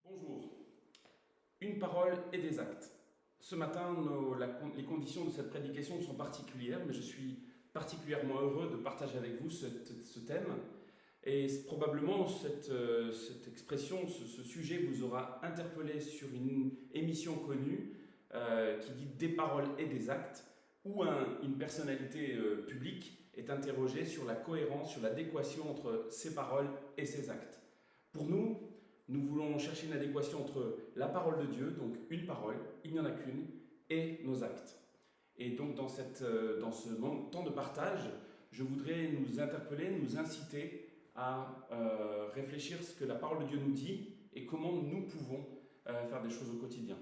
Bonjour. Une parole et des actes. Ce matin, les conditions de cette prédication sont particulières, mais je suis particulièrement heureux de partager avec vous ce thème. Et probablement cette expression, ce sujet vous aura interpellé sur une émission connue qui dit des paroles et des actes, où une personnalité publique est interrogée sur la cohérence, sur l'adéquation entre ses paroles et ses actes. Pour nous, nous voulons chercher une adéquation entre la parole de Dieu, donc une parole, il n'y en a qu'une, et nos actes. Et donc dans ce temps de partage, je voudrais nous interpeller, nous inciter à réfléchir ce que la parole de Dieu nous dit et comment nous pouvons faire des choses au quotidien.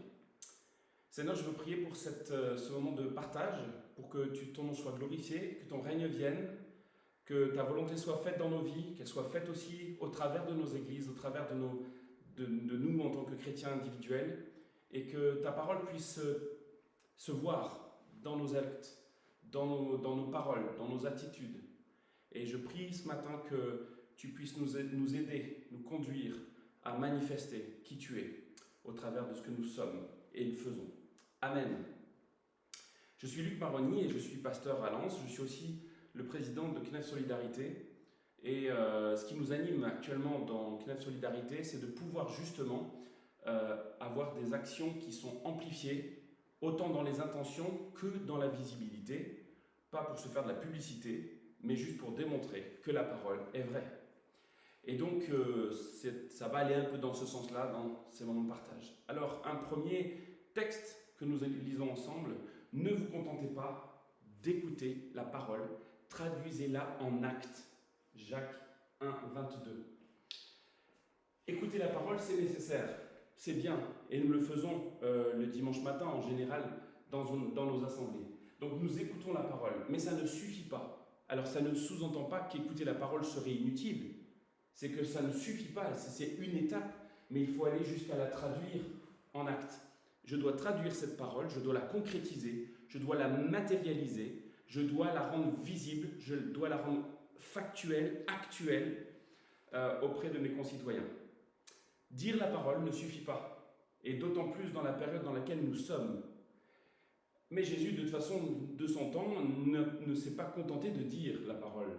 Seigneur, je veux prier pour ce moment de partage, pour que ton nom soit glorifié, que ton règne vienne, que ta volonté soit faite dans nos vies, qu'elle soit faite aussi au travers de nos églises, au travers de nous en tant que chrétiens individuels, et que ta parole puisse se voir dans nos actes, dans nos paroles, dans nos attitudes. Et je prie ce matin que tu puisses nous aider, nous conduire à manifester qui tu es au travers de ce que nous sommes et nous faisons. Amen. Je suis Luc Maroni et je suis pasteur à Lens. Je suis aussi le président de CNEF Solidarité. Et ce qui nous anime actuellement dans CNEF Solidarité, c'est de pouvoir justement avoir des actions qui sont amplifiées, autant dans les intentions que dans la visibilité, pas pour se faire de la publicité, mais juste pour démontrer que la parole est vraie. Et donc, ça va aller un peu dans ce sens-là, dans ces moments de partage. Alors, un premier texte que nous lisons ensemble, ne vous contentez pas d'écouter la parole, traduisez-la en actes. Jacques 1, 22. Écouter la parole, c'est nécessaire, c'est bien, et nous le faisons le dimanche matin en général dans nos assemblées. Donc nous écoutons la parole, mais ça ne suffit pas. Alors ça ne sous-entend pas qu'écouter la parole serait inutile, c'est que ça ne suffit pas, c'est une étape, mais il faut aller jusqu'à la traduire en actes. Je dois traduire cette parole, je dois la concrétiser, je dois la matérialiser, je dois la rendre visible, je dois la rendre factuelle, actuelle auprès de mes concitoyens. Dire la parole ne suffit pas, et d'autant plus dans la période dans laquelle nous sommes. Mais Jésus, de toute façon, de son temps, ne s'est pas contenté de dire la parole.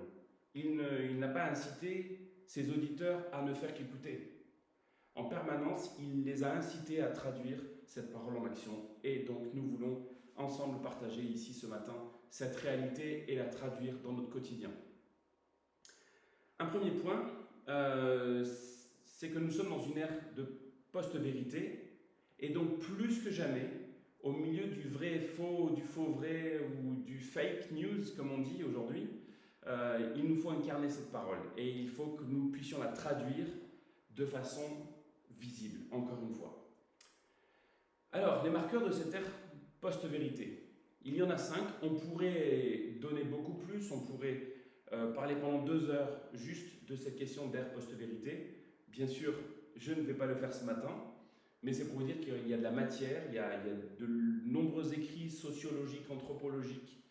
Il n'a pas incité ses auditeurs à ne faire qu'écouter. En permanence, il les a incités à traduire cette parole en action. Et donc, nous voulons ensemble partager ici ce matin cette réalité et la traduire dans notre quotidien. Un premier point, c'est que nous sommes dans une ère de post-vérité, et donc plus que jamais, au milieu du vrai et faux, du faux vrai ou du fake news, comme on dit aujourd'hui, il nous faut incarner cette parole, et il faut que nous puissions la traduire de façon visible, encore une fois. Alors, les marqueurs de cette ère post-vérité, il y en a 5, on pourrait donner beaucoup plus, on pourrait parler pendant 2 heures juste de cette question d'ère post-vérité. Bien sûr, je ne vais pas le faire ce matin, mais c'est pour vous dire qu'il y a de la matière, il y a de nombreux écrits sociologiques, anthropologiques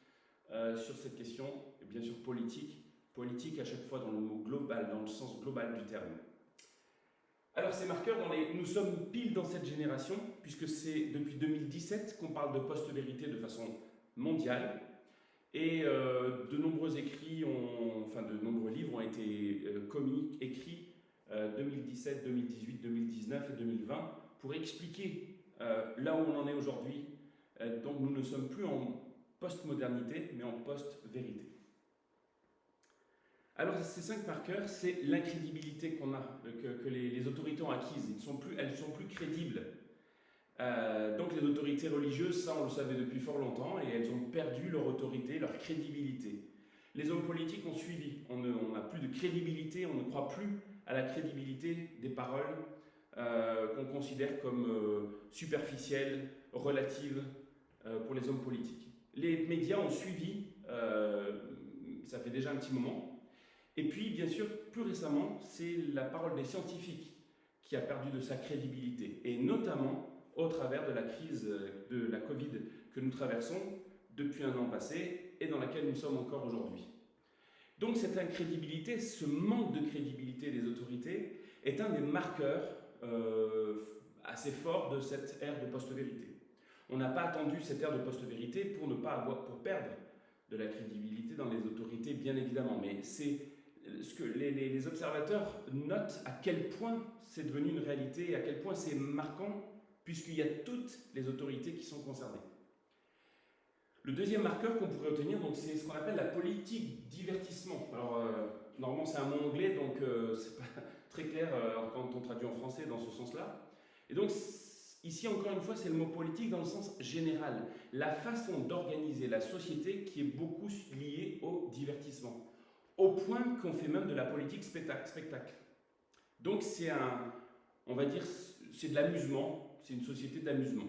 sur cette question, et bien sûr politique à chaque fois dans le mot global, dans le sens global du terme. Alors ces marqueurs, nous sommes pile dans cette génération, puisque c'est depuis 2017 qu'on parle de post-vérité de façon mondiale, et de nombreux écrits, de nombreux livres ont été écrits 2017, 2018, 2019 et 2020 pour expliquer là où on en est aujourd'hui. Donc nous ne sommes plus en post-modernité, mais en post-vérité. Alors ces 5 marqueurs, c'est l'incrédibilité qu'on a, que les autorités ont acquise. Elles ne sont plus crédibles. Donc les autorités religieuses, ça on le savait depuis fort longtemps, et elles ont perdu leur autorité, leur crédibilité. Les hommes politiques ont suivi. On n'a plus de crédibilité, on ne croit plus à la crédibilité des paroles qu'on considère comme superficielles, relatives pour les hommes politiques. Les médias ont suivi, ça fait déjà un petit moment. Et puis, bien sûr, plus récemment, c'est la parole des scientifiques qui a perdu de sa crédibilité, et notamment au travers de la crise de la Covid que nous traversons depuis un an passé et dans laquelle nous sommes encore aujourd'hui. Donc cette incrédibilité, ce manque de crédibilité des autorités est un des marqueurs assez fort de cette ère de post-vérité. On n'a pas attendu cette ère de post-vérité pour pour perdre de la crédibilité dans les autorités, bien évidemment, mais c'est ce que les observateurs notent à quel point c'est devenu une réalité et à quel point c'est marquant, puisqu'il y a toutes les autorités qui sont concernées. Le deuxième marqueur qu'on pourrait retenir, c'est ce qu'on appelle la politique divertissement. Alors, normalement, c'est un mot anglais, donc c'est pas très clair quand on traduit en français dans ce sens-là. Et donc, ici, encore une fois, c'est le mot politique dans le sens général. La façon d'organiser la société qui est beaucoup liée au divertissement. Au point qu'on fait même de la politique spectacle. Donc, on va dire, c'est de l'amusement, c'est une société d'amusement.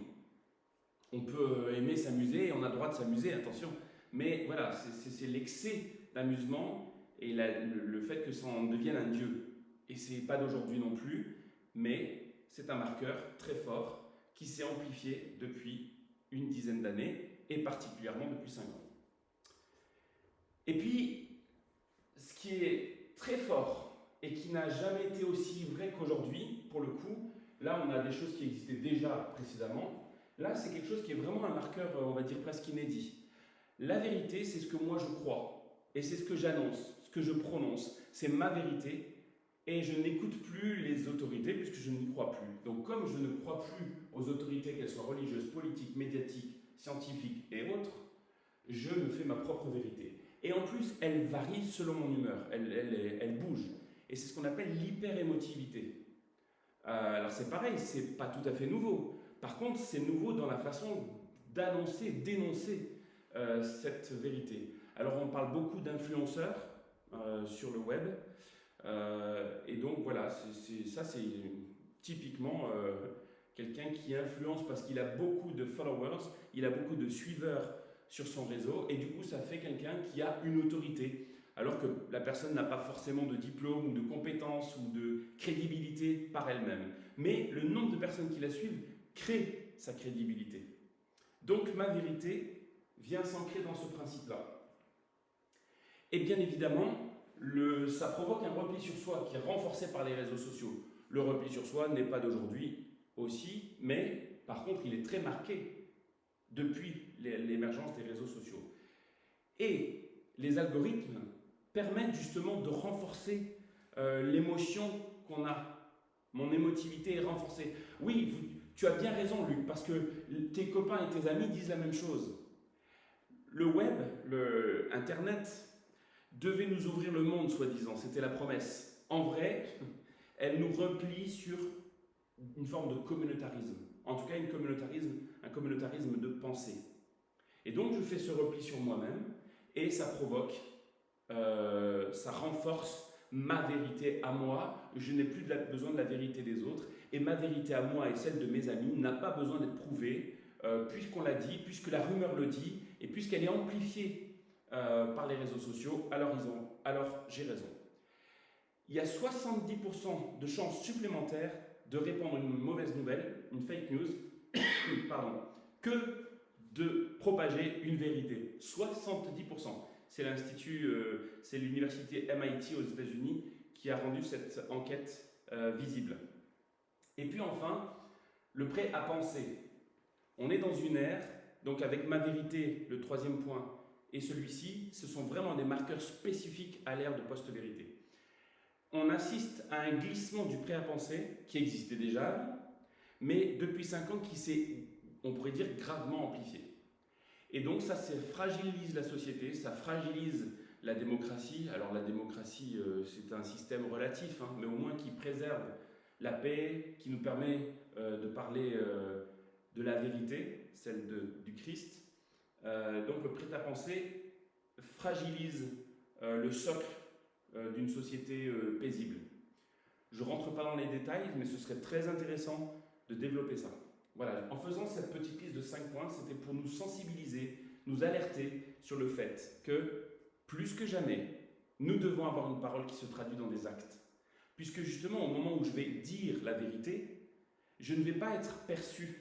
On peut aimer s'amuser, on a le droit de s'amuser, attention, mais voilà, c'est l'excès d'amusement et le fait que ça en devienne un dieu. Et c'est pas d'aujourd'hui non plus, mais c'est un marqueur très fort qui s'est amplifié depuis une dizaine d'années et particulièrement depuis 5 ans. Et puis, ce qui est très fort et qui n'a jamais été aussi vrai qu'aujourd'hui, pour le coup, là on a des choses qui existaient déjà précédemment. Là, c'est quelque chose qui est vraiment un marqueur, on va dire, presque inédit. La vérité, c'est ce que moi je crois. Et c'est ce que j'annonce, ce que je prononce. C'est ma vérité. Et je n'écoute plus les autorités puisque je n'y crois plus. Donc, comme je ne crois plus aux autorités, qu'elles soient religieuses, politiques, médiatiques, scientifiques et autres, je me fais ma propre vérité. Et en plus, elle varie selon mon humeur. Elle bouge. Et c'est ce qu'on appelle l'hyper-émotivité. Alors, c'est pareil, c'est pas tout à fait nouveau. Par contre, c'est nouveau dans la façon d'annoncer, d'énoncer cette vérité. Alors, on parle beaucoup d'influenceurs sur le web. Et donc, voilà, ça, c'est typiquement quelqu'un qui influence parce qu'il a beaucoup de followers, il a beaucoup de suiveurs sur son réseau. Et du coup, ça fait quelqu'un qui a une autorité. Alors que la personne n'a pas forcément de diplôme ou de compétences ou de crédibilité par elle-même. Mais le nombre de personnes qui la suivent crée sa crédibilité. Donc ma vérité vient s'ancrer dans ce principe-là. Et bien évidemment, ça provoque un repli sur soi qui est renforcé par les réseaux sociaux. Le repli sur soi n'est pas d'aujourd'hui aussi, mais par contre il est très marqué depuis l'émergence des réseaux sociaux. Et les algorithmes permettent justement de renforcer l'émotion qu'on a. Mon émotivité est renforcée. Oui, tu as bien raison, Luc, parce que tes copains et tes amis disent la même chose. Le web, Internet, devait nous ouvrir le monde, soi-disant. C'était la promesse. En vrai, elle nous replie sur une forme de communautarisme. En tout cas, un communautarisme de pensée. Et donc, je fais ce repli sur moi-même, et ça provoque, ça renforce ma vérité à moi. Je n'ai plus besoin de la vérité des autres. Et ma vérité à moi et celle de mes amis n'a pas besoin d'être prouvée, puisqu'on l'a dit, puisque la rumeur le dit, et puisqu'elle est amplifiée par les réseaux sociaux, alors j'ai raison. Il y a 70% de chances supplémentaires de répandre une mauvaise nouvelle, une fake news, pardon, que de propager une vérité. 70%. C'est c'est l'université MIT aux États-Unis qui a rendu cette enquête visible. Et puis enfin, le prêt à penser. On est dans une ère, donc avec ma vérité, le troisième point, et celui-ci, ce sont vraiment des marqueurs spécifiques à l'ère de post-vérité. On assiste à un glissement du prêt à penser qui existait déjà, mais depuis 5 ans qui s'est, on pourrait dire, gravement amplifié. Et donc ça fragilise la société, ça fragilise la démocratie. Alors la démocratie, c'est un système relatif, hein, mais au moins qui préserve la paix, qui nous permet de parler de la vérité, celle du Christ. Donc le prêt-à-penser fragilise le socle d'une société paisible. Je ne rentre pas dans les détails, mais ce serait très intéressant de développer ça. Voilà, en faisant cette petite liste de 5 points, c'était pour nous sensibiliser, nous alerter sur le fait que, plus que jamais, nous devons avoir une parole qui se traduit dans des actes. Puisque justement, au moment où je vais dire la vérité, je ne vais pas être perçu,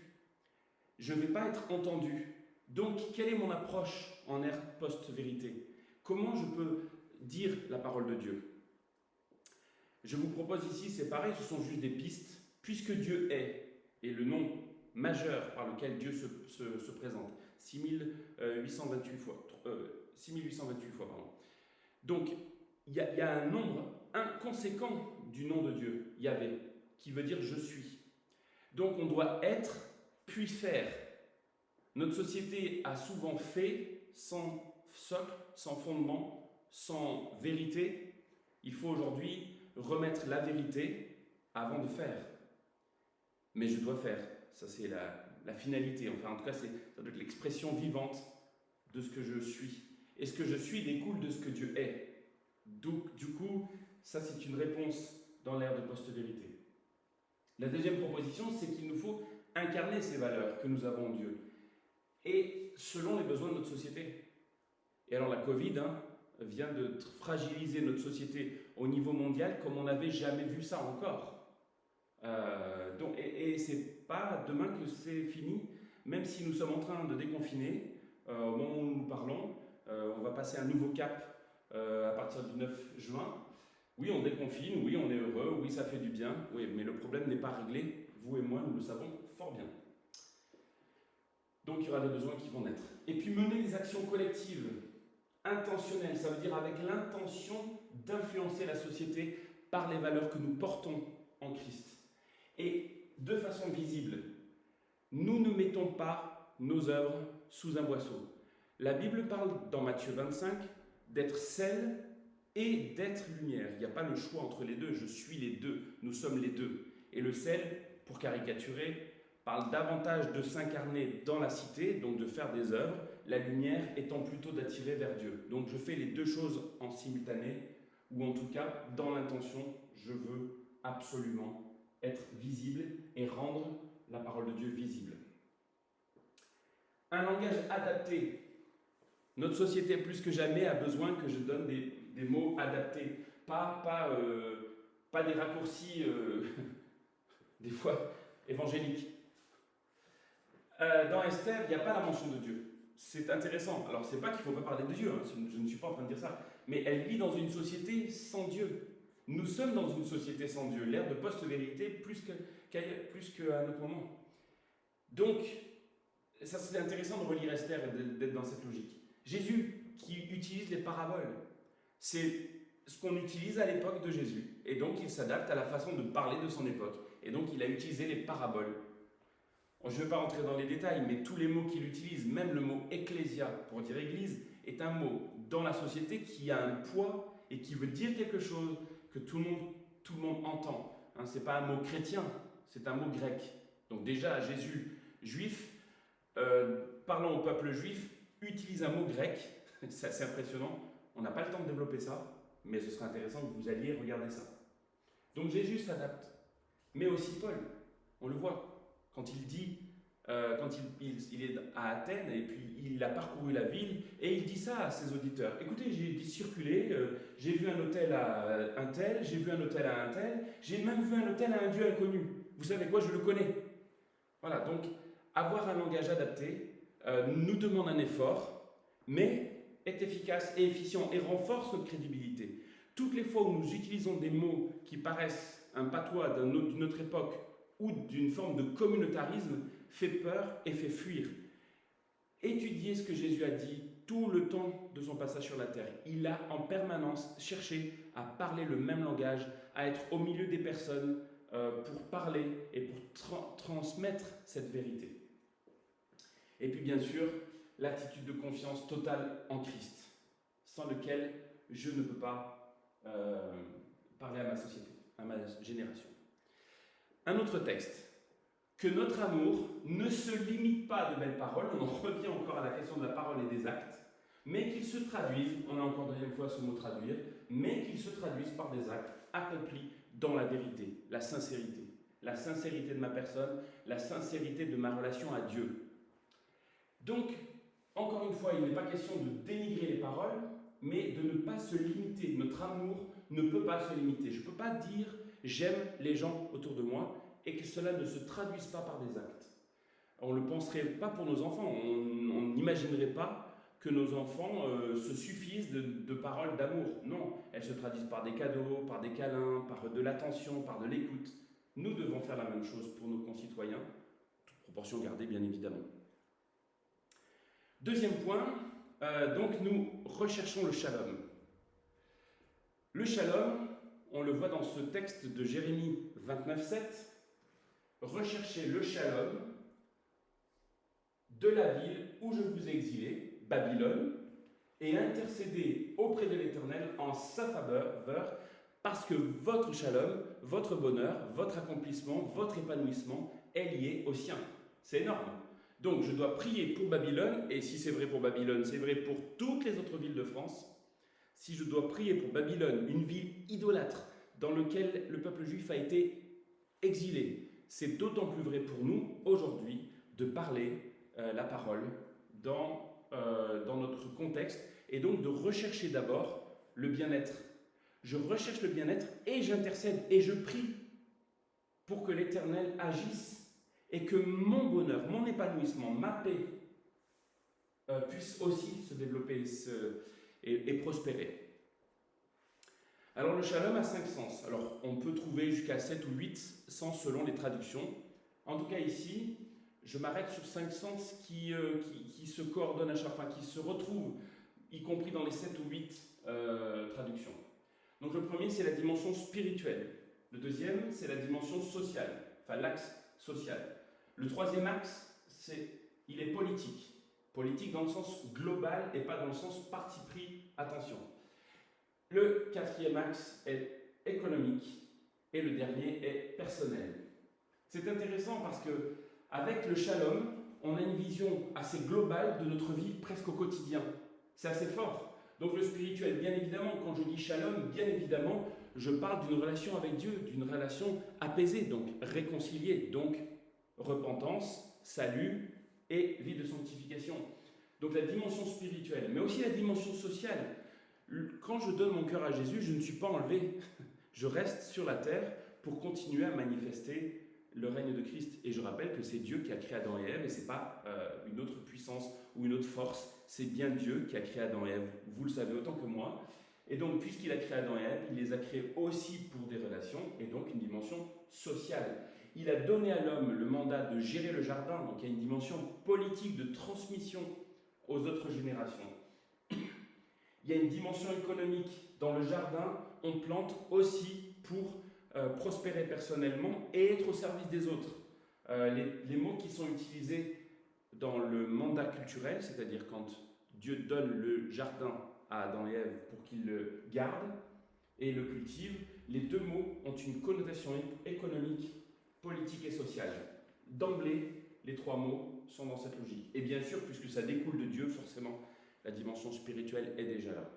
je ne vais pas être entendu. Donc, quelle est mon approche en ère post-vérité? Comment je peux dire la parole de Dieu? Je vous propose ici, c'est pareil, ce sont juste des pistes Puisque Dieu est le nom majeur par lequel Dieu se présente, 6828 fois. 6828 fois, pardon. Donc, il y a un nombre inconséquent du nom de Dieu, Yahvé, qui veut dire je suis. Donc, on doit être puis faire. Notre société a souvent fait sans socle, sans fondement, sans vérité. Il faut aujourd'hui remettre la vérité avant de faire. Mais je dois faire. Ça, c'est la finalité. Enfin, en tout cas, ça doit être l'expression vivante de ce que je suis. Et ce que je suis découle de ce que Dieu est. Donc, du coup, ça, c'est une réponse dans l'ère de post-vérité. La deuxième proposition, c'est qu'il nous faut incarner ces valeurs que nous avons en Dieu. Et selon les besoins de notre société. Et alors, la Covid vient de fragiliser notre société au niveau mondial comme on n'avait jamais vu ça encore. Et c'est pas demain que c'est fini, même si nous sommes en train de déconfiner, au moment où nous parlons, on va passer un nouveau cap à partir du 9 juin. Oui, on déconfine, oui, on est heureux, oui, ça fait du bien, oui, mais le problème n'est pas réglé, vous et moi, nous le savons fort bien. Donc il y aura des besoins qui vont naître. Et puis mener des actions collectives, intentionnelles, ça veut dire avec l'intention d'influencer la société par les valeurs que nous portons en Christ. Et de façon visible, nous ne mettons pas nos œuvres sous un boisseau. La Bible parle dans Matthieu 25 d'être sel et d'être lumière. Il n'y a pas le choix entre les deux, je suis les deux, nous sommes les deux. Et le sel, pour caricaturer, parle davantage de s'incarner dans la cité, donc de faire des œuvres, la lumière étant plutôt d'attirer vers Dieu. Donc je fais les deux choses en simultané, ou en tout cas, dans l'intention, je veux absolument être visible et rendre la parole de Dieu visible. Un langage adapté. Notre société, plus que jamais, a besoin que je donne des mots adaptés. Pas des raccourcis, des fois, évangéliques. Dans Esther, il n'y a pas la mention de Dieu. C'est intéressant. Alors, c'est pas qu'il ne faut pas parler de Dieu, je ne suis pas en train de dire ça. Mais elle vit dans une société sans Dieu. Nous sommes dans une société sans Dieu, l'ère de post-vérité plus qu'à notre moment. Donc, ça c'est intéressant de relire Esther et d'être dans cette logique. Jésus qui utilise les paraboles, c'est ce qu'on utilise à l'époque de Jésus. Et donc il s'adapte à la façon de parler de son époque. Et donc il a utilisé les paraboles. Je ne vais pas rentrer dans les détails, mais tous les mots qu'il utilise, même le mot ecclésia pour dire église, est un mot dans la société qui a un poids et qui veut dire quelque chose que tout le monde entend. Ce n'est pas un mot chrétien, c'est un mot grec. Donc déjà, Jésus, juif, parlant au peuple juif, utilise un mot grec. C'est assez impressionnant. On n'a pas le temps de développer ça, mais ce serait intéressant que vous alliez regarder ça. Donc Jésus s'adapte. Mais aussi Paul, on le voit. Quand il dit, quand il est à Athènes, et puis il a parcouru la ville, et il dit ça à ses auditeurs. Écoutez, j'ai circulé, j'ai vu un hôtel à un tel, j'ai vu un hôtel à un tel, j'ai même vu un hôtel à un dieu inconnu. Vous savez quoi, je le connais. Voilà, donc avoir un langage adapté nous demande un effort, mais est efficace et efficient et renforce notre crédibilité. Toutes les fois où nous utilisons des mots qui paraissent un patois d'une autre époque ou d'une forme de communautarisme, fait peur et fait fuir. Étudiez ce que Jésus a dit tout le temps de son passage sur la terre. Il a en permanence cherché à parler le même langage, à être au milieu des personnes pour parler et pour transmettre cette vérité. Et puis bien sûr, l'attitude de confiance totale en Christ, sans lequel je ne peux pas parler à ma société, à ma génération. Un autre texte. Que notre amour ne se limite pas à de belles paroles, on en revient encore à la question de la parole et des actes, mais qu'il se traduise, on a encore deuxième fois ce mot traduire, mais qu'il se traduise par des actes accomplis dans la vérité, la sincérité de ma personne, la sincérité de ma relation à Dieu. Donc, encore une fois, il n'est pas question de dénigrer les paroles, mais de ne pas se limiter. Notre amour ne peut pas se limiter. Je ne peux pas dire « j'aime les gens autour de moi » et que cela ne se traduise pas par des actes. On ne le penserait pas pour nos enfants. On n'imaginerait pas que nos enfants se suffisent de paroles d'amour. Non, elles se traduisent par des cadeaux, par des câlins, par de l'attention, par de l'écoute. nous devons faire la même chose pour nos concitoyens, toute proportion gardée bien évidemment. Deuxième point, donc nous recherchons le shalom. Le shalom, on le voit dans ce texte de Jérémie 29,7, recherchez le shalom de la ville où je vous ai exilé, Babylone, et intercédez auprès de l'Éternel en sa faveur, parce que votre shalom, votre bonheur, votre accomplissement, votre épanouissement est lié au sien. C'est énorme. Donc je dois prier pour Babylone, et si c'est vrai pour Babylone, c'est vrai pour toutes les autres villes de France. Si je dois prier pour Babylone, une ville idolâtre dans laquelle le peuple juif a été exilé, c'est d'autant plus vrai pour nous aujourd'hui de parler la parole dans notre contexte et donc de rechercher d'abord le bien-être. Je recherche le bien-être et j'intercède et je prie pour que l'Éternel agisse et que mon bonheur, mon épanouissement, ma paix puisse aussi se développer et prospérer. Alors le shalom a 5 sens. Alors on peut trouver jusqu'à 7 ou 8 sens selon les traductions. En tout cas ici, je m'arrête sur 5 sens qui se coordonnent à chaque fois, qui se retrouvent, y compris dans les 7 ou 8 traductions. Donc le premier, c'est la dimension spirituelle. Le deuxième, c'est la dimension sociale, enfin l'axe social. Le troisième axe, il est politique. Politique dans le sens global et pas dans le sens parti pris, attention. Le quatrième axe est économique et le dernier est personnel. C'est intéressant parce que avec le shalom, on a une vision assez globale de notre vie presque au quotidien. C'est assez fort. Donc le spirituel, bien évidemment, quand je dis shalom, bien évidemment, je parle d'une relation avec Dieu, d'une relation apaisée, donc réconciliée, donc repentance, salut et vie de sanctification. Donc la dimension spirituelle, mais aussi la dimension sociale. Quand je donne mon cœur à Jésus, je ne suis pas enlevé. Je reste sur la terre pour continuer à manifester le règne de Christ. Et je rappelle que c'est Dieu qui a créé Adam et Ève, et ce n'est pas une autre puissance ou une autre force. C'est bien Dieu qui a créé Adam et Ève. Vous le savez autant que moi. Et donc, puisqu'il a créé Adam et Ève, il les a créés aussi pour des relations, et donc une dimension sociale. Il a donné à l'homme le mandat de gérer le jardin, donc il y a une dimension politique de transmission aux autres générations. Il y a une dimension économique. Dans le jardin, on plante aussi pour prospérer personnellement et être au service des autres. Les mots qui sont utilisés dans le mandat culturel, c'est-à-dire quand Dieu donne le jardin à Adam et Ève pour qu'ils le gardent et le cultivent, les deux mots ont une connotation économique, politique et sociale. D'emblée, les trois mots sont dans cette logique. Et bien sûr, puisque ça découle de Dieu, forcément, la dimension spirituelle est déjà là.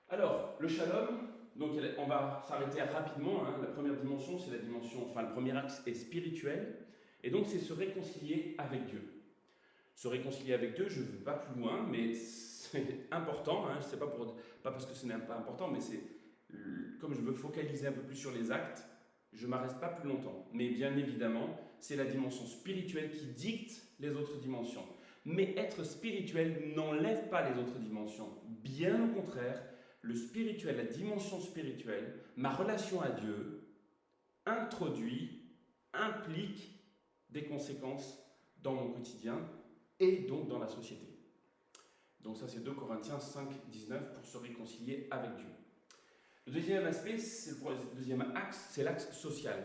Alors, le shalom, donc on va s'arrêter rapidement. La première dimension, c'est la dimension, enfin le premier axe est spirituel, et donc c'est se réconcilier avec Dieu. Se réconcilier avec Dieu, je ne vais pas plus loin, mais c'est important. C'est pas parce que ce n'est pas important, mais c'est comme je veux focaliser un peu plus sur les actes, je ne m'arrête pas plus longtemps. Mais bien évidemment, c'est la dimension spirituelle qui dicte les autres dimensions. Mais être spirituel n'enlève pas les autres dimensions. Bien au contraire, le spirituel, la dimension spirituelle, ma relation à Dieu, implique des conséquences dans mon quotidien et donc dans la société. Donc ça c'est 2 Corinthiens 5, 19 pour se réconcilier avec Dieu. Le deuxième aspect, c'est le deuxième axe, c'est l'axe social.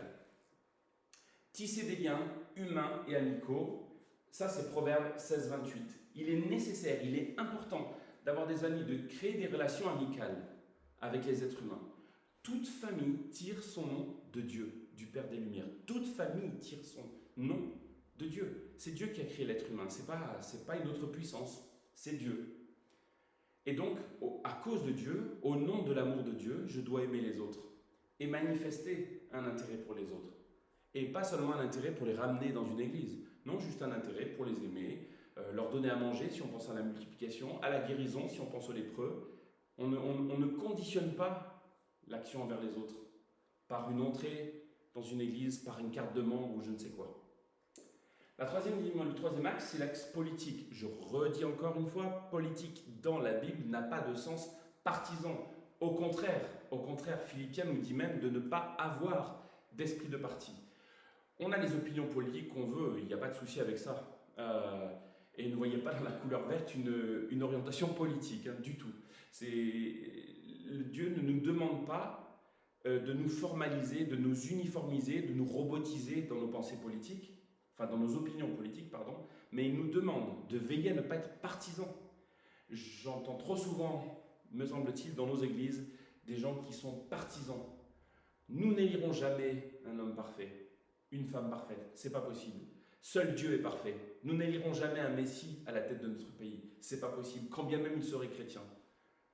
Tisser des liens humains et amicaux, ça c'est Proverbe 16, 28. Il est nécessaire, il est important d'avoir des amis, de créer des relations amicales avec les êtres humains. Toute famille tire son nom de Dieu, du Père des Lumières. Toute famille tire son nom de Dieu. C'est Dieu qui a créé l'être humain, c'est pas une autre puissance, c'est Dieu. Et donc, à cause de Dieu, au nom de l'amour de Dieu, je dois aimer les autres et manifester un intérêt pour les autres. Et pas seulement un intérêt pour les ramener dans une église, non, juste un intérêt pour les aimer, leur donner à manger si on pense à la multiplication, à la guérison si on pense aux lépreux. On ne conditionne pas l'action envers les autres par une entrée dans une église, par une carte de membre ou je ne sais quoi. Le troisième axe, c'est l'axe politique. Je redis encore une fois, politique dans la Bible n'a pas de sens partisan. Au contraire, Philippiens nous dit même de ne pas avoir d'esprit de parti. On a les opinions politiques qu'on veut, il n'y a pas de souci avec ça. Et ne voyez pas dans la couleur verte une orientation politique, hein, du tout. Dieu ne nous demande pas de nous formaliser, de nous uniformiser, de nous robotiser dans nos pensées politiques, enfin dans nos opinions politiques, pardon, mais il nous demande de veiller à ne pas être partisans. J'entends trop souvent, me semble-t-il, dans nos églises, des gens qui sont partisans. Nous n'élirons jamais un homme parfait, une femme parfaite, c'est pas possible. Seul Dieu est parfait. Nous n'élirons jamais un Messie à la tête de notre pays, c'est pas possible, quand bien même il serait chrétien.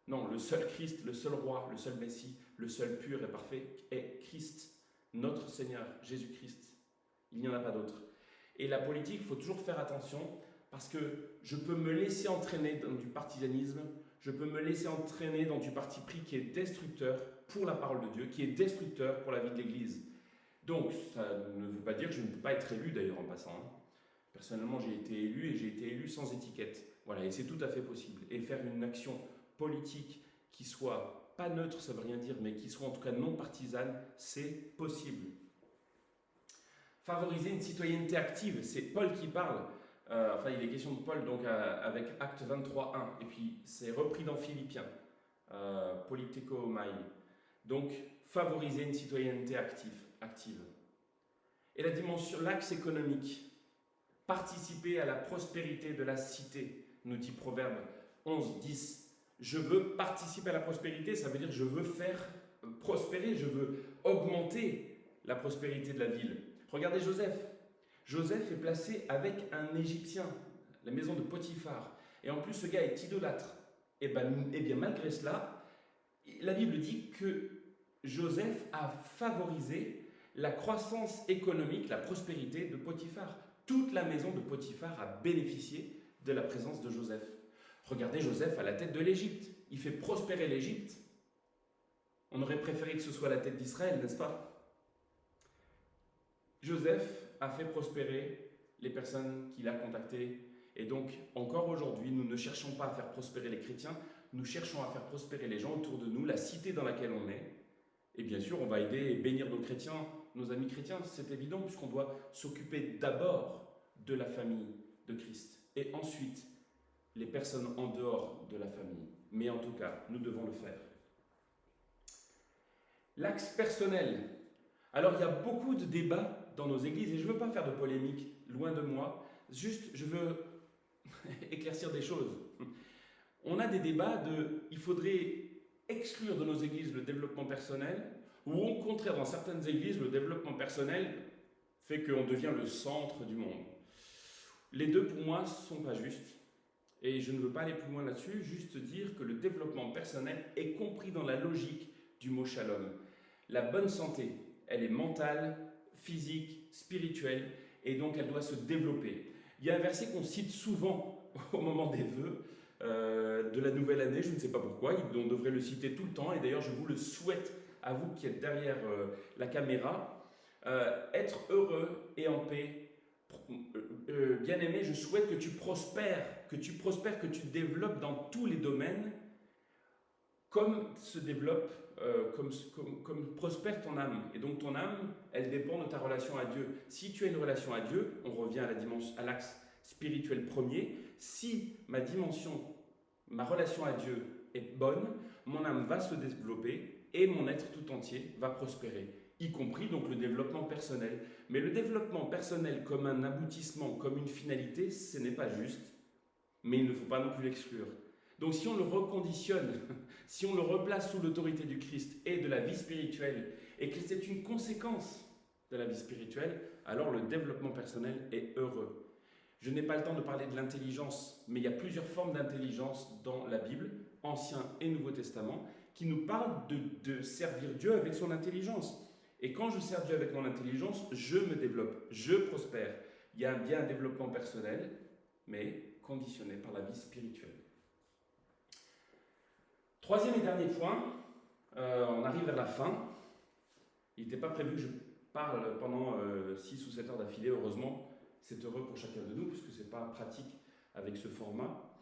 Non, le seul Christ, le seul roi, le seul Messie, le seul pur et parfait est Christ, notre Seigneur, Jésus-Christ. Il n'y en a pas d'autre. Et la politique, il faut toujours faire attention, parce que je peux me laisser entraîner dans du partisanisme, je peux me laisser entraîner dans du parti pris qui est destructeur pour la parole de Dieu, qui est destructeur pour la vie de l'Église. Donc, ça ne veut pas dire que je ne peux pas être élu d'ailleurs en passant. Hein. Personnellement, j'ai été élu et j'ai été élu sans étiquette. Voilà, et c'est tout à fait possible. Et faire une action politique qui soit pas neutre, ça ne veut rien dire, mais qui soit en tout cas non partisane, c'est possible. Favoriser une citoyenneté active, c'est Paul qui parle. Enfin, il est question de Paul donc avec Acte 23.1, et puis c'est repris dans Philippiens, Politékomai. Donc, favoriser une citoyenneté active. Et la dimension, l'axe économique, participer à la prospérité de la cité, nous dit Proverbe 11.10. Je veux participer à la prospérité, ça veut dire je veux faire prospérer, je veux augmenter la prospérité de la ville. Regardez Joseph. Joseph est placé avec un Égyptien, la maison de Potiphar. Et en plus, ce gars est idolâtre. Et bien malgré cela, la Bible dit que Joseph a favorisé la croissance économique, la prospérité de Potiphar. Toute la maison de Potiphar a bénéficié de la présence de Joseph. Regardez Joseph à la tête de l'Égypte. Il fait prospérer l'Égypte. On aurait préféré que ce soit la tête d'Israël, n'est-ce pas? Joseph a fait prospérer les personnes qu'il a contactées. Et donc, encore aujourd'hui, nous ne cherchons pas à faire prospérer les chrétiens, nous cherchons à faire prospérer les gens autour de nous, la cité dans laquelle on est. Et bien sûr, on va aider et bénir nos chrétiens, nos amis chrétiens, c'est évident, puisqu'on doit s'occuper d'abord de la famille de Christ. Et ensuite, les personnes en dehors de la famille. Mais en tout cas, nous devons le faire. L'axe personnel. Alors, il y a beaucoup de débats dans nos églises, et je ne veux pas faire de polémique, loin de moi, juste je veux éclaircir des choses. On a des débats il faudrait exclure de nos églises le développement personnel, ou au contraire, dans certaines églises, le développement personnel fait qu'on devient le centre du monde. Les deux, pour moi, ne sont pas justes, et je ne veux pas aller plus loin là-dessus, juste dire que le développement personnel est compris dans la logique du mot shalom. La bonne santé, elle est mentale, physique, spirituelle, et donc elle doit se développer. Il y a un verset qu'on cite souvent au moment des vœux de la nouvelle année, je ne sais pas pourquoi, on devrait le citer tout le temps, et d'ailleurs je vous le souhaite à vous qui êtes derrière la caméra, être heureux et en paix. Bien-aimé, je souhaite que tu prospères, que tu te développes dans tous les domaines, comme se développe, comme prospère ton âme. Et donc ton âme, elle dépend de ta relation à Dieu. Si tu as une relation à Dieu, on revient à l'axe spirituel premier, si ma relation à Dieu est bonne, mon âme va se développer et mon être tout entier va prospérer, y compris donc le développement personnel. Mais le développement personnel comme un aboutissement, comme une finalité, ce n'est pas juste, mais il ne faut pas non plus l'exclure. Donc si on le reconditionne, si on le replace sous l'autorité du Christ et de la vie spirituelle, et que c'est une conséquence de la vie spirituelle, alors le développement personnel est heureux. Je n'ai pas le temps de parler de l'intelligence, mais il y a plusieurs formes d'intelligence dans la Bible, Ancien et Nouveau Testament, qui nous parlent de servir Dieu avec son intelligence. Et quand je sers Dieu avec mon intelligence, je me développe, je prospère. Il y a bien un développement personnel, mais conditionné par la vie spirituelle. Troisième et dernier point, on arrive vers la fin. Il n'était pas prévu que je parle pendant 6 ou 7 heures d'affilée, heureusement. C'est heureux pour chacun de nous, puisque ce n'est pas pratique avec ce format.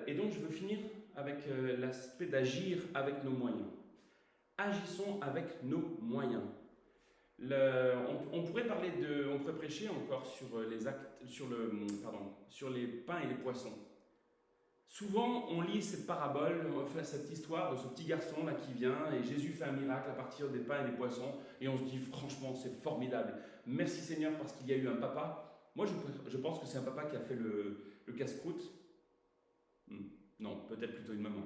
Et donc je veux finir avec l'aspect d'agir avec nos moyens. Agissons avec nos moyens. On pourrait on pourrait prêcher encore sur les actes, sur les pains et les poissons. Souvent, on lit cette parabole, enfin, cette histoire de ce petit garçon là qui vient et Jésus fait un miracle à partir des pains et des poissons et on se dit franchement c'est formidable. Merci Seigneur parce qu'il y a eu un papa. Moi je pense que c'est un papa qui a fait le casse-croûte. Non, peut-être plutôt une maman.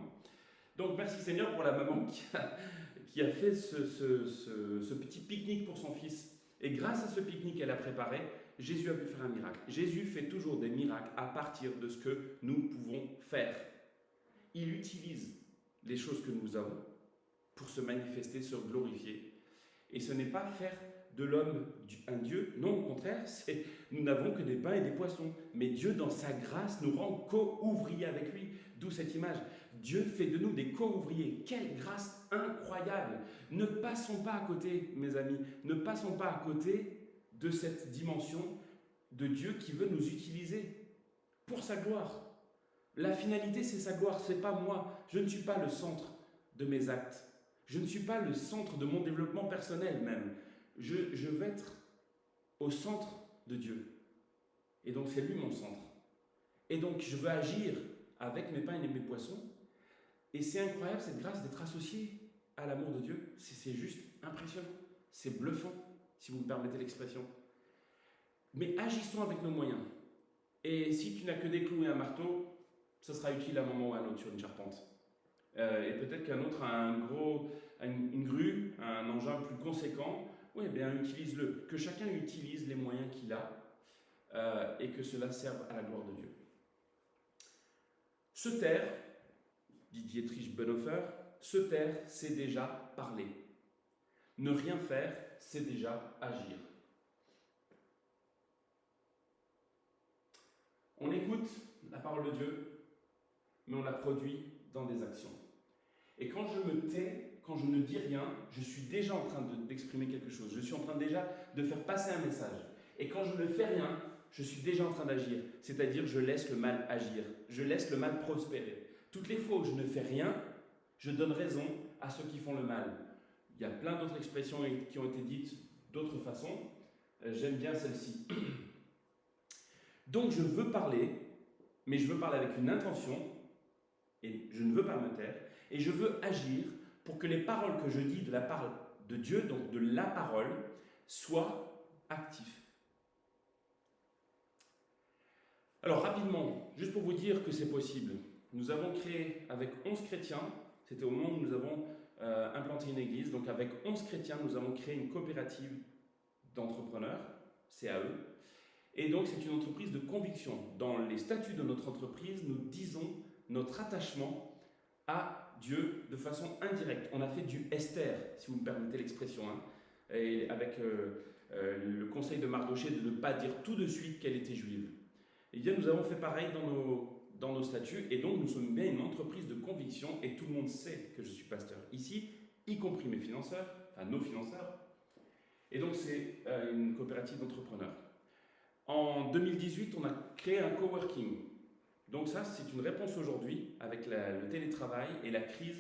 Donc merci Seigneur pour la maman qui a fait ce petit pique-nique pour son fils. Et grâce à ce pique-nique qu'elle a préparé, Jésus a pu faire un miracle. Jésus fait toujours des miracles à partir de ce que nous pouvons faire. Il utilise les choses que nous avons pour se manifester, se glorifier. Et ce n'est pas faire de l'homme un Dieu, non, au contraire, nous n'avons que des pains et des poissons. Mais Dieu, dans sa grâce, nous rend co-ouvriers avec lui. D'où cette image. Dieu fait de nous des co-ouvriers. Quelle grâce incroyable! Ne passons pas à côté, mes amis, ne passons pas à côté de cette dimension de Dieu qui veut nous utiliser pour sa gloire. La finalité, c'est sa gloire, c'est pas moi. Je ne suis pas le centre de mes actes. Je ne suis pas le centre de mon développement personnel même. Je veux être au centre de Dieu. Et donc c'est lui mon centre. Et donc je veux agir avec mes pains et mes poissons. Et c'est incroyable cette grâce d'être associé à l'amour de Dieu. C'est juste impressionnant. C'est bluffant, si vous me permettez l'expression. Mais agissons avec nos moyens. Et si tu n'as que des clous et un marteau, ça sera utile à un moment ou à un autre sur une charpente. Et peut-être qu'un autre a une grue, un engin plus conséquent. Oui, bien utilise-le. Que chacun utilise les moyens qu'il a et que cela serve à la gloire de Dieu. Se taire, dit Dietrich Bonhoeffer, se taire, c'est déjà parler. Ne rien faire, c'est déjà agir. On écoute la parole de Dieu, mais on la produit dans des actions. Et quand je me tais, quand je ne dis rien, je suis déjà en train d'exprimer quelque chose. Je suis en train déjà de faire passer un message. Et quand je ne fais rien, je suis déjà en train d'agir. C'est-à-dire, je laisse le mal agir. Je laisse le mal prospérer. Toutes les fois où je ne fais rien, je donne raison à ceux qui font le mal. Il y a plein d'autres expressions qui ont été dites d'autres façons. J'aime bien celle-ci. Donc je veux parler, mais je veux parler avec une intention, et je ne veux pas me taire, et je veux agir pour que les paroles que je dis de la part de Dieu, donc de la parole, soient actives. Alors rapidement, juste pour vous dire que c'est possible, nous avons créé avec 11 chrétiens, c'était au moment où nous avons implanté une église, donc avec 11 chrétiens, nous avons créé une coopérative d'entrepreneurs, CAE, et donc c'est une entreprise de conviction. Dans les statuts de notre entreprise, nous disons notre attachement à Dieu de façon indirecte. On a fait du Esther, si vous me permettez l'expression, et avec le conseil de Mardochée de ne pas dire tout de suite qu'elle était juive. Et bien nous avons fait pareil dans nos statuts, et donc nous sommes bien une entreprise de conviction, et tout le monde sait que je suis pasteur ici, y compris mes financeurs, enfin nos financeurs. Et donc c'est une coopérative d'entrepreneurs. En 2018, on a créé un coworking. Donc ça, c'est une réponse aujourd'hui, avec le télétravail et la crise,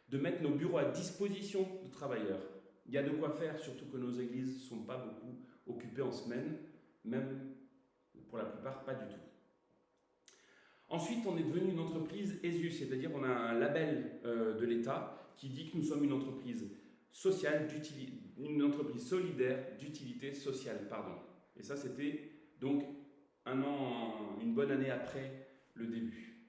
de mettre nos bureaux à disposition de travailleurs. Il y a de quoi faire, surtout que nos églises ne sont pas beaucoup occupées en semaine, même pour la plupart, pas du tout. Ensuite, on est devenu une entreprise ESU, c'est-à-dire on a un label de l'État qui dit que nous sommes une entreprise sociale, une entreprise solidaire d'utilité sociale, pardon. Et ça, c'était donc une bonne année après le début.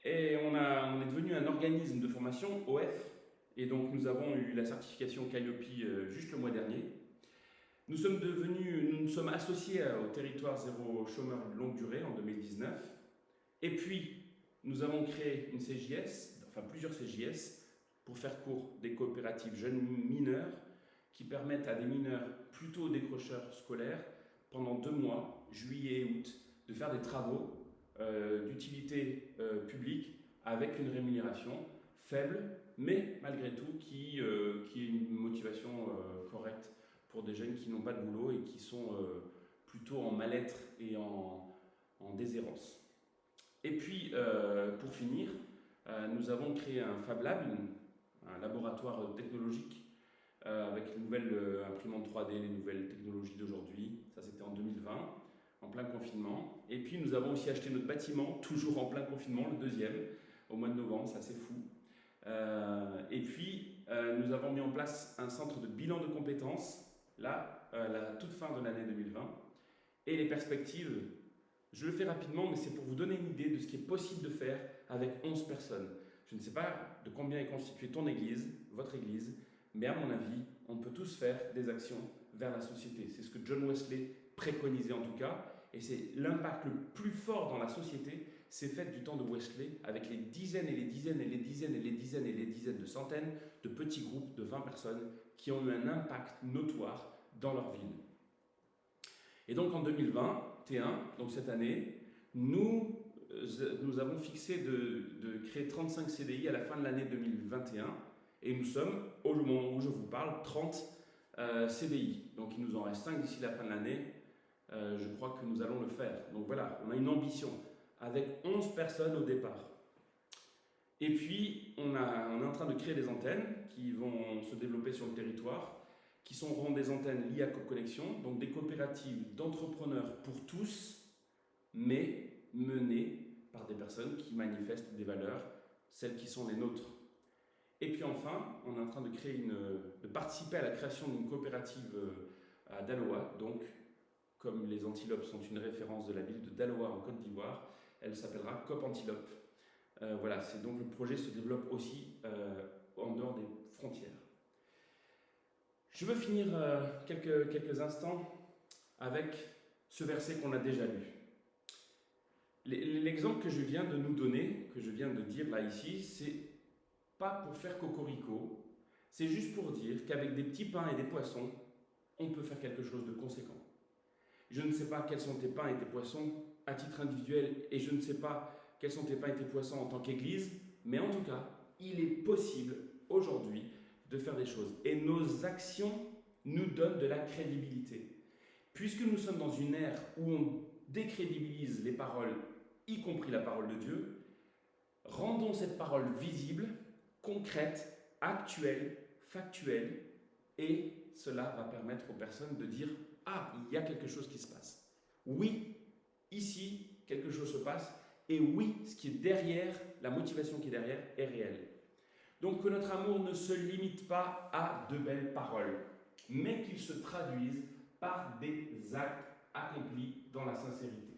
Et on est devenu un organisme de formation, OF, et donc nous avons eu la certification Calliope juste le mois dernier. Nous sommes associés au territoire zéro chômeur de longue durée en 2019. Et puis, nous avons créé une CJS, enfin plusieurs CJS, pour faire court, des coopératives jeunes mineurs qui permettent à des mineurs plutôt décrocheurs scolaires, pendant 2 mois, juillet et août, de faire des travaux d'utilité publique avec une rémunération faible, mais malgré tout qui est une motivation correcte pour des jeunes qui n'ont pas de boulot et qui sont plutôt en mal-être et en déshérence. Et puis, pour finir, nous avons créé un Fab Lab, un laboratoire technologique avec les nouvelles imprimantes 3D, les nouvelles technologies d'aujourd'hui. Ça, c'était en 2020, en plein confinement. Et puis, nous avons aussi acheté notre bâtiment, toujours en plein confinement, le deuxième, au mois de novembre, ça c'est fou. Et puis, nous avons mis en place un centre de bilan de compétences, là, à la toute fin de l'année 2020. Et les perspectives, je le fais rapidement, mais c'est pour vous donner une idée de ce qui est possible de faire avec 11 personnes. Je ne sais pas de combien est constituée ton église, votre église, mais à mon avis, on peut tous faire des actions vers la société. C'est ce que John Wesley préconisait en tout cas, et c'est l'impact le plus fort dans la société, c'est fait du temps de Wesley, avec les dizaines et les dizaines et les dizaines et les dizaines et les dizaines de centaines de petits groupes de 20 personnes qui ont eu un impact notoire dans leur ville. Et donc en 2021, donc cette année, nous avons fixé de créer 35 CDI à la fin de l'année 2021, et nous sommes, au moment où je vous parle, 30 CDI. Donc il nous en reste 5 d'ici la fin de l'année. Je crois que nous allons le faire. Donc voilà, on a une ambition avec 11 personnes au départ. Et puis, on est en train de créer des antennes qui vont se développer sur le territoire, qui seront des antennes liées à CoopConnexion, donc des coopératives d'entrepreneurs pour tous, mais menées par des personnes qui manifestent des valeurs, celles qui sont les nôtres. Et puis enfin, on est en train de participer à la création d'une coopérative à Daloa, donc comme les antilopes sont une référence de la ville de Daloa en Côte d'Ivoire, elle s'appellera Coop Antilope. Voilà, c'est donc le projet se développe aussi en dehors des frontières. Je veux finir quelques instants avec ce verset qu'on a déjà lu. L'exemple que je viens de nous donner, que je viens de dire là ici, c'est pas pour faire cocorico, c'est juste pour dire qu'avec des petits pains et des poissons, on peut faire quelque chose de conséquent. Je ne sais pas quels sont tes pains et tes poissons à titre individuel, et je ne sais pas quels sont tes pains et tes poissons en tant qu'Église, mais en tout cas, il est possible aujourd'hui de faire des choses. Et nos actions nous donnent de la crédibilité. Puisque nous sommes dans une ère où on décrédibilise les paroles, y compris la parole de Dieu, rendons cette parole visible, concrète, actuelle, factuelle, et cela va permettre aux personnes de dire « Ah, il y a quelque chose qui se passe. Oui, ici, quelque chose se passe, et oui, ce qui est derrière, la motivation qui est derrière, est réelle. » Donc que notre amour ne se limite pas à de belles paroles, mais qu'il se traduise par des actes accomplis dans la sincérité.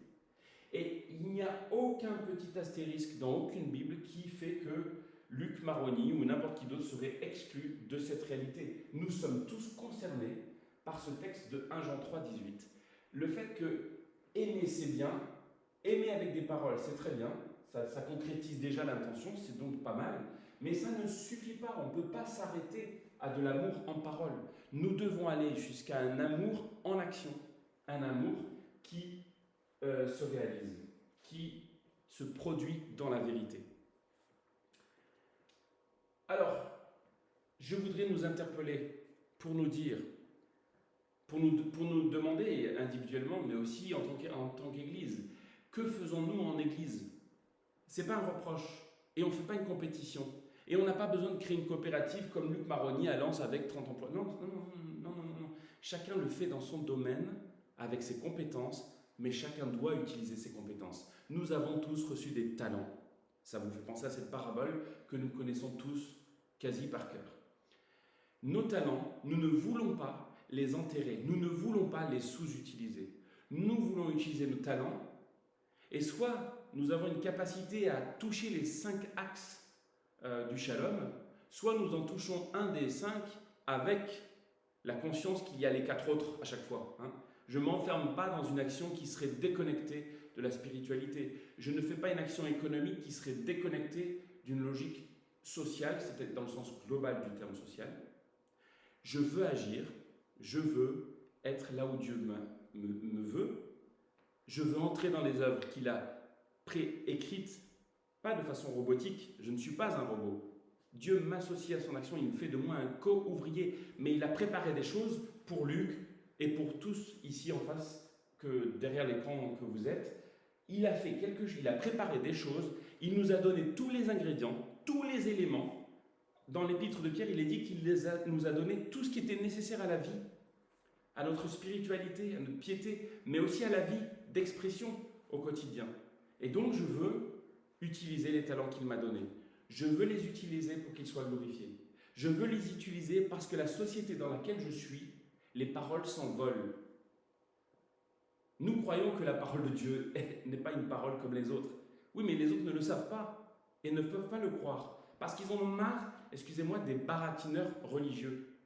Et il n'y a aucun petit astérisque dans aucune Bible qui fait que Luc Maroni ou n'importe qui d'autre serait exclu de cette réalité. Nous sommes tous concernés par ce texte de 1 Jean 3, 18. Le fait que aimer c'est bien, aimer avec des paroles c'est très bien, ça concrétise déjà l'intention, c'est donc pas mal, mais ça ne suffit pas, on ne peut pas s'arrêter à de l'amour en parole. Nous devons aller jusqu'à un amour en action, un amour qui se réalise, qui se produit dans la vérité. Alors, je voudrais nous interpeller pour nous dire, pour nous demander individuellement, mais aussi en tant qu'Église, que faisons-nous en Église? Ce n'est pas un reproche, et on ne fait pas une compétition, et on n'a pas besoin de créer une coopérative comme Luc Maroni à Lens avec 30 emplois. Non. Chacun le fait dans son domaine, avec ses compétences, mais chacun doit utiliser ses compétences. Nous avons tous reçu des talents. Ça vous fait penser à cette parabole que nous connaissons tous quasi par cœur. Nos talents, nous ne voulons pas les enterrer, nous ne voulons pas les sous-utiliser. Nous voulons utiliser nos talents, et soit nous avons une capacité à toucher les 5 axes du shalom, soit nous en touchons un des 5 avec la conscience qu'il y a les 4 autres à chaque fois. Je ne m'enferme pas dans une action qui serait déconnectée de la spiritualité. Je ne fais pas une action économique qui serait déconnectée d'une logique sociale, c'est dans le sens global du terme social. Je veux agir, je veux être là où Dieu me veut, je veux entrer dans les œuvres qu'il a préécrites, pas de façon robotique, je ne suis pas un robot. Dieu m'associe à son action, il me fait de moi un co-ouvrier, mais il a préparé des choses pour Luc et pour tous ici en face, que derrière l'écran que vous êtes. Il a fait quelque chose, il a préparé des choses, il nous a donné tous les ingrédients, tous les éléments Dans l'épître de Pierre, il est dit qu'il nous a donné tout ce qui était nécessaire à la vie, à notre spiritualité, à notre piété, mais aussi à la vie d'expression au quotidien. Et donc je veux utiliser les talents qu'il m'a donnés. Je veux les utiliser pour qu'ils soient glorifiés. Je veux les utiliser parce que la société dans laquelle je suis, les paroles s'envolent. Nous croyons que la parole de Dieu n'est pas une parole comme les autres. Oui, mais les autres ne le savent pas et ne peuvent pas le croire. Parce qu'ils en ont marre, excusez-moi, des baratineurs religieux.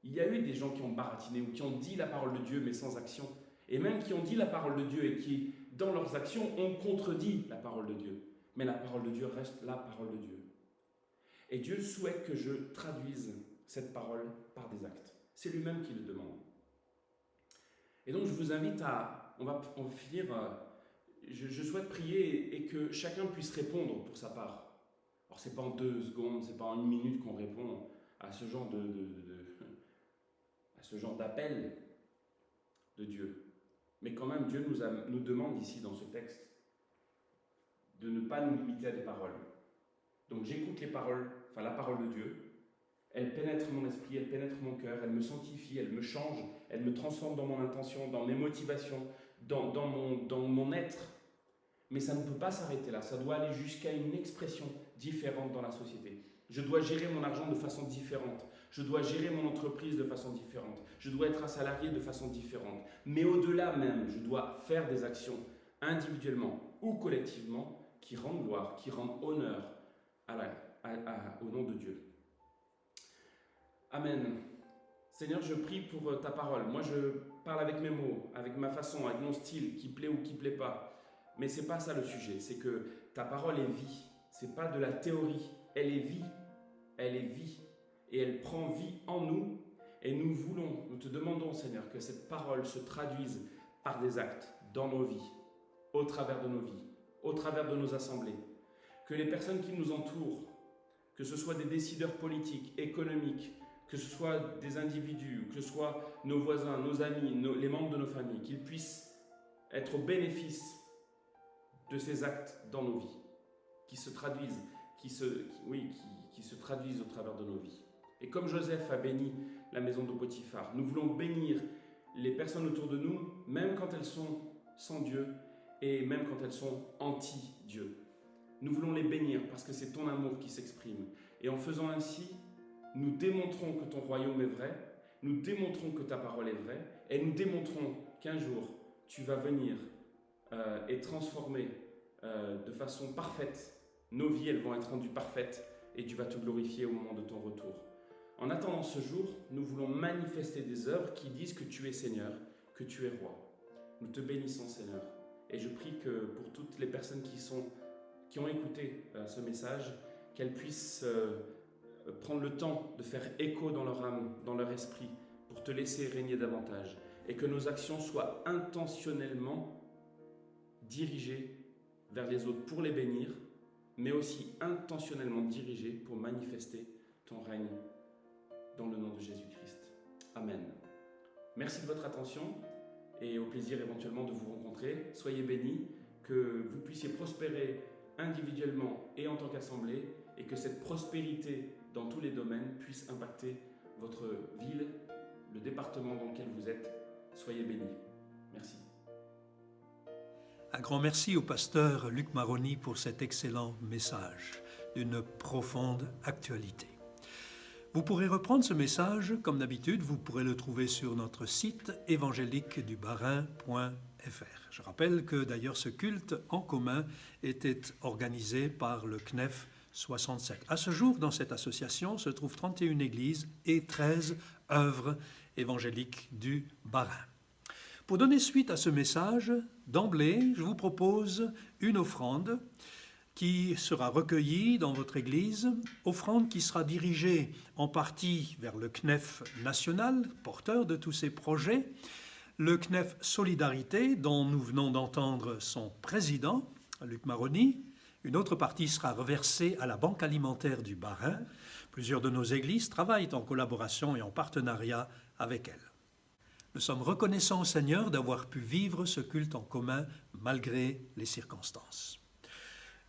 Il y a eu des gens qui ont baratiné ou qui ont dit la parole de Dieu mais sans action. Et même qui ont dit la parole de Dieu et qui, dans leurs actions, ont contredit la parole de Dieu. Mais la parole de Dieu reste la parole de Dieu. Et Dieu souhaite que je traduise cette parole par des actes. C'est lui-même qui le demande. Et donc je vous invite à, on va finir, je souhaite prier et que chacun puisse répondre pour sa part. Alors c'est pas en 2 secondes, c'est pas en 1 minute qu'on répond à ce genre à ce genre d'appel de Dieu. Mais quand même, Dieu nous demande ici dans ce texte de ne pas nous limiter à des paroles. Donc j'écoute les paroles, enfin la parole de Dieu. Elle pénètre mon esprit, elle pénètre mon cœur, elle me sanctifie, elle me change, elle me transforme dans mon intention, dans mes motivations, dans mon être. Mais ça ne peut pas s'arrêter là, ça doit aller jusqu'à une expression différente dans la société. Je dois gérer mon argent de façon différente, je dois gérer mon entreprise de façon différente, je dois être un salarié de façon différente. Mais au-delà même, je dois faire des actions individuellement ou collectivement qui rendent gloire, qui rendent honneur au nom de Dieu. Amen. Seigneur, je prie pour ta parole. Moi, je parle avec mes mots, avec ma façon, avec mon style, qui plaît ou qui plaît pas. Mais c'est pas ça le sujet. C'est que ta parole est vie. C'est pas de la théorie. Elle est vie. Elle est vie. Et elle prend vie en nous. Et nous te demandons, Seigneur, que cette parole se traduise par des actes dans nos vies, au travers de nos vies, au travers de nos assemblées. Que les personnes qui nous entourent, que ce soit des décideurs politiques, économiques, que ce soit des individus, que ce soit nos voisins, nos amis, les membres de nos familles, qu'ils puissent être au bénéfice de ces actes dans nos vies, qui se traduisent, qui se traduisent au travers de nos vies. Et comme Joseph a béni la maison de Potiphar, nous voulons bénir les personnes autour de nous, même quand elles sont sans Dieu et même quand elles sont anti-Dieu. Nous voulons les bénir parce que c'est ton amour qui s'exprime. Et en faisant ainsi, nous démontrons que ton royaume est vrai, nous démontrons que ta parole est vraie, et nous démontrons qu'un jour, tu vas venir et transformer de façon parfaite. Nos vies, elles vont être rendues parfaites, et tu vas te glorifier au moment de ton retour. En attendant ce jour, nous voulons manifester des œuvres qui disent que tu es Seigneur, que tu es roi. Nous te bénissons, Seigneur. Et je prie que pour toutes les personnes qui ont écouté ce message, qu'elles puissent prendre le temps de faire écho dans leur âme, dans leur esprit, pour te laisser régner davantage. Et que nos actions soient intentionnellement dirigées vers les autres pour les bénir, mais aussi intentionnellement dirigées pour manifester ton règne dans le nom de Jésus-Christ. Amen. Merci de votre attention et au plaisir éventuellement de vous rencontrer. Soyez bénis, que vous puissiez prospérer individuellement et en tant qu'assemblée, et que cette prospérité dans tous les domaines puisse impacter votre ville, le département dans lequel vous êtes. Soyez bénis. Merci. Un grand merci au pasteur Luc Maroni pour cet excellent message d'une profonde actualité. Vous pourrez reprendre ce message, comme d'habitude, vous pourrez le trouver sur notre site évangéliquedubarin.fr. Je rappelle que d'ailleurs ce culte en commun était organisé par le CNEF 67. À ce jour, dans cette association se trouvent 31 églises et 13 œuvres évangéliques du Bas-Rhin. Pour donner suite à ce message, d'emblée, je vous propose une offrande qui sera recueillie dans votre église, offrande qui sera dirigée en partie vers le CNEF national, porteur de tous ces projets, le CNEF Solidarité, dont nous venons d'entendre son président, Luc Maroni. Une autre partie sera reversée à la Banque alimentaire du Bas-Rhin. Plusieurs de nos églises travaillent en collaboration et en partenariat avec elles. Nous sommes reconnaissants au Seigneur d'avoir pu vivre ce culte en commun malgré les circonstances.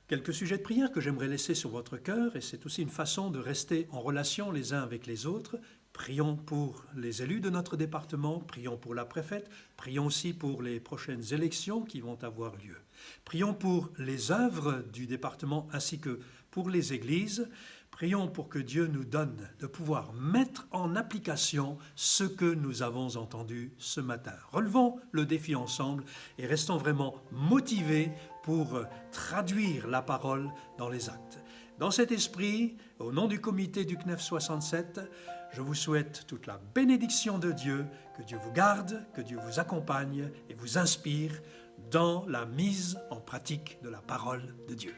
Quelques sujets de prière que j'aimerais laisser sur votre cœur, et c'est aussi une façon de rester en relation les uns avec les autres. Prions pour les élus de notre département, prions pour la préfète, prions aussi pour les prochaines élections qui vont avoir lieu. Prions pour les œuvres du département ainsi que pour les églises. Prions pour que Dieu nous donne de pouvoir mettre en application ce que nous avons entendu ce matin. Relevons le défi ensemble et restons vraiment motivés pour traduire la parole dans les actes. Dans cet esprit, au nom du comité du CNEF 67, je vous souhaite toute la bénédiction de Dieu, que Dieu vous garde, que Dieu vous accompagne et vous inspire dans la mise en pratique de la parole de Dieu.